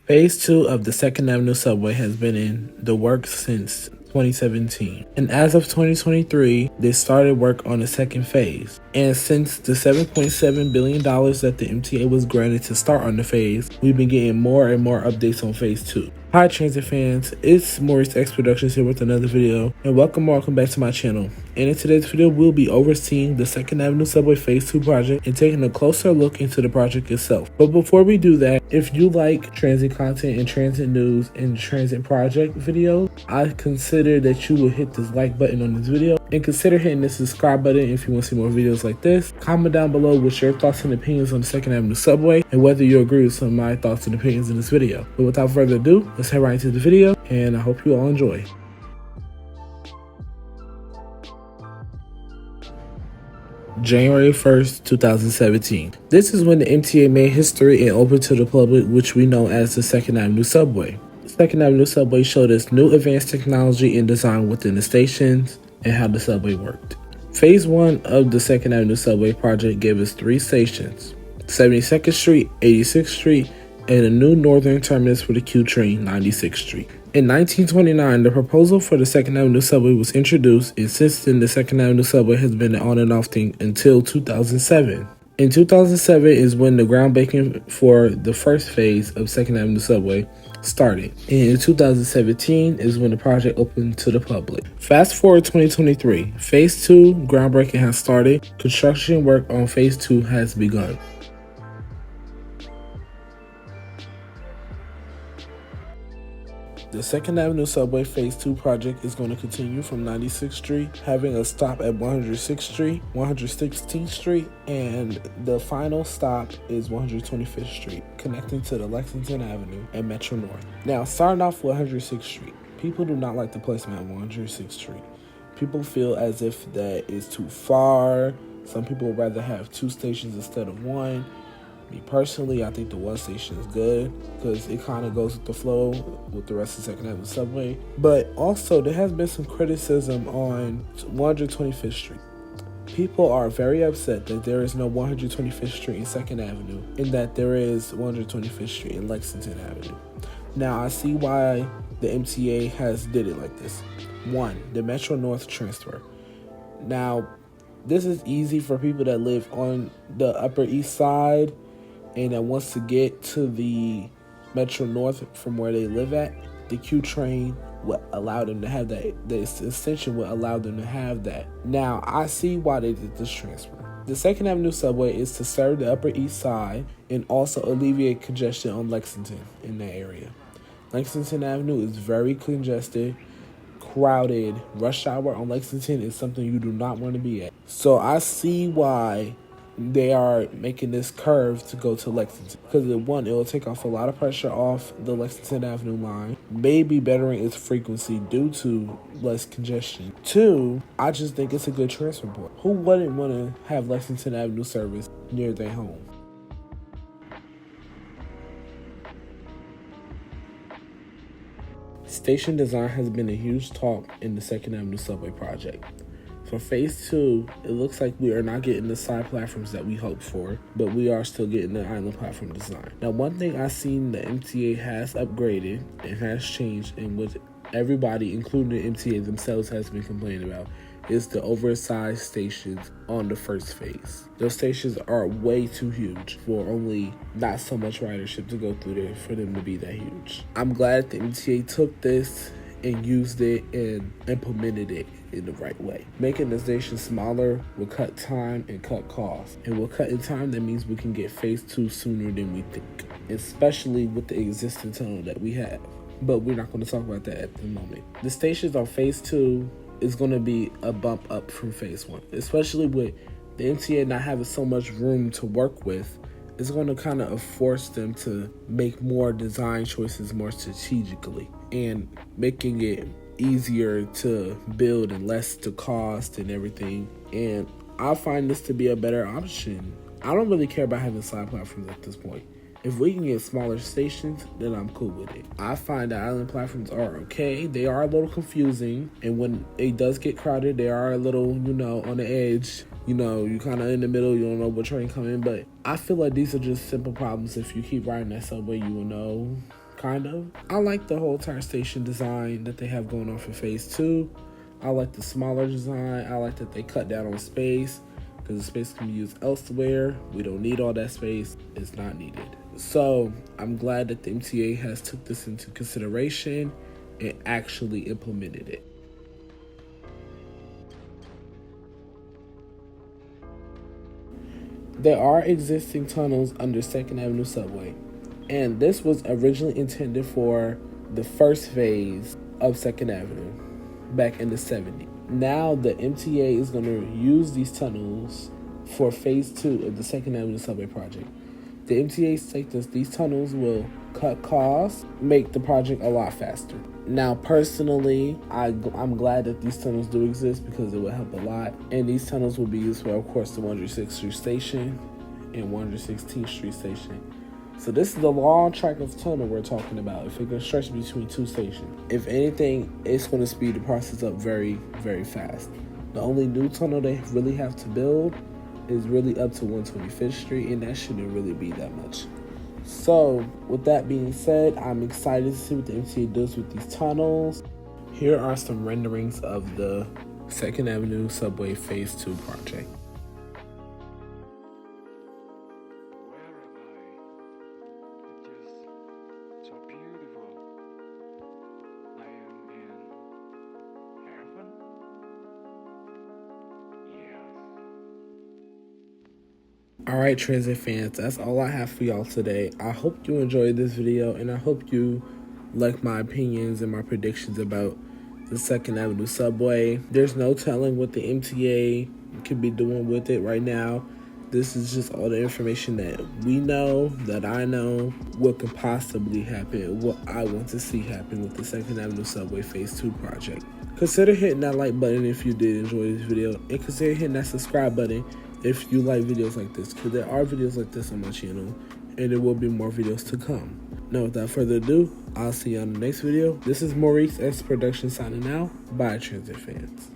Phase 2 of the 2nd Avenue subway has been in the works since 2017. And as of 2023, they started work on the second phase. And since the $7.7 billion that the MTA was granted to start on the phase, we've been getting more and more updates on phase 2. Hi transit fans, it's Mauricexproductions here with another video, and welcome back to my channel. And in today's video, we'll be overseeing the 2nd Avenue Subway Phase 2 project and taking a closer look into the project itself. But before we do that, if you like transit content and transit news and transit project videos, I consider that you will hit this like button on this video and consider hitting the subscribe button if you want to see more videos like this. Comment down below with your thoughts and opinions on the 2nd Avenue Subway and whether you agree with some of my thoughts and opinions in this video. But without further ado, let's head right into the video, and I hope you all enjoy. January 1st, 2017. This is when the MTA made history and opened to the public, which we know as the 2nd Avenue Subway. The 2nd Avenue Subway showed us new advanced technology and design within the stations and how the subway worked. Phase 1 of the 2nd Avenue Subway project gave us 3 stations: 72nd Street, 86th Street, and a new northern terminus for the Q train, 96th Street. In 1929, the proposal for the 2nd Avenue Subway was introduced, and since then, the 2nd Avenue Subway has been an on and off thing until 2007. In 2007 is when the groundbreaking for the first phase of 2nd Avenue Subway started. And in 2017 is when the project opened to the public. Fast forward 2023, Phase 2 groundbreaking has started. Construction work on Phase 2 has begun. The 2nd Avenue Subway Phase 2 project is going to continue from 96th Street, having a stop at 106th Street, 116th Street, and the final stop is 125th Street, connecting to the Lexington Avenue and Metro North. Now, starting off with 106th Street, people do not like the placement of 106th Street. People feel as if that is too far. Some people would rather have 2 stations instead of 1. Me personally, I think the 1 station is good because it kind of goes with the flow with the rest of the 2nd Avenue Subway. But also, there has been some criticism on 125th Street. People are very upset that there is no 125th Street in 2nd Avenue and that there is 125th Street in Lexington Avenue. Now, I see why the MTA has did it like this. 1, the Metro North transfer. Now, this is easy for people that live on the Upper East Side and that wants to get to the Metro North from where they live at. The Q train would allow them to have that. The extension would allow them to have that. Now, I see why they did this transfer. The 2nd Avenue Subway is to serve the Upper East Side and also alleviate congestion on Lexington in that area. Lexington Avenue is very congested, crowded. Rush hour on Lexington is something you do not want to be at. So I see why they are making this curve to go to Lexington, because 1, it will take off a lot of pressure off the Lexington Avenue line, maybe bettering its frequency due to less congestion. 2, I just think it's a good transfer point. Who wouldn't want to have Lexington Avenue service near their home? Station design has been a huge talk in the 2nd Avenue Subway project. For Phase 2, it looks like we are not getting the side platforms that we hoped for, but we are still getting the island platform design. Now, one thing I've seen the MTA has upgraded and has changed, and what everybody, including the MTA themselves, has been complaining about, is the oversized stations on the first phase. Those stations are way too huge for only not so much ridership to go through there for them to be that huge. I'm glad the MTA took this and used it and implemented it in the right way. Making the station smaller will cut time and cut costs. And with cutting time, that means we can get Phase 2 sooner than we think, especially with the existing tunnel that we have. But we're not going to talk about that at the moment. The stations on Phase 2 is going to be a bump up from Phase 1, especially with the MTA not having so much room to work with. It's going to kind of force them to make more design choices more strategically and making it easier to build and less to cost and everything. And I find this to be a better option. I don't really care about having side platforms at this point. If we can get smaller stations, then I'm cool with it. I find the island platforms are okay. They are a little confusing, and when it does get crowded, they are a little, on the edge. You kind of in the middle, you don't know what train coming, but I feel like these are just simple problems. If you keep riding that subway, you will know kind of. I like the whole tire station design that they have going on for phase 2. I like the smaller design. I like that they cut down on space because the space can be used elsewhere. We don't need all that space. It's not needed. So I'm glad that the MTA has took this into consideration and actually implemented it. There are existing tunnels under 2nd Avenue subway, and this was originally intended for the first phase of 2nd Avenue back in the 70s. Now the MTA is going to use these tunnels for phase 2 of the 2nd Avenue subway project. The MTA states that these tunnels will cut costs, make the project a lot faster. Now, personally, I'm glad that these tunnels do exist because it will help a lot. And these tunnels will be used for, of course, the 106th Street Station and 116th Street Station. So this is the long track of tunnel we're talking about. If it can stretch between 2 stations. If anything, it's going to speed the process up very, very fast. The only new tunnel they really have to build is really up to 125th Street, and that shouldn't really be that much. So, with that being said, I'm excited to see what the MTA does with these tunnels. Here are some renderings of the 2nd Avenue Subway Phase 2 project. Alright, transit fans, that's all I have for y'all today. I hope you enjoyed this video, and I hope you like my opinions and my predictions about the 2nd Avenue subway. There's no telling what the MTA could be doing with it right now. This is just all the information that we know, that I know, what could possibly happen, what I want to see happen with the 2nd Avenue Subway Phase 2 project. Consider hitting that like button if you did enjoy this video, and consider hitting that subscribe button if you like videos like this, because there are videos like this on my channel, and there will be more videos to come. Now, without further ado, I'll see you on the next video. This is Mauricexproductions signing out. Bye, transit fans.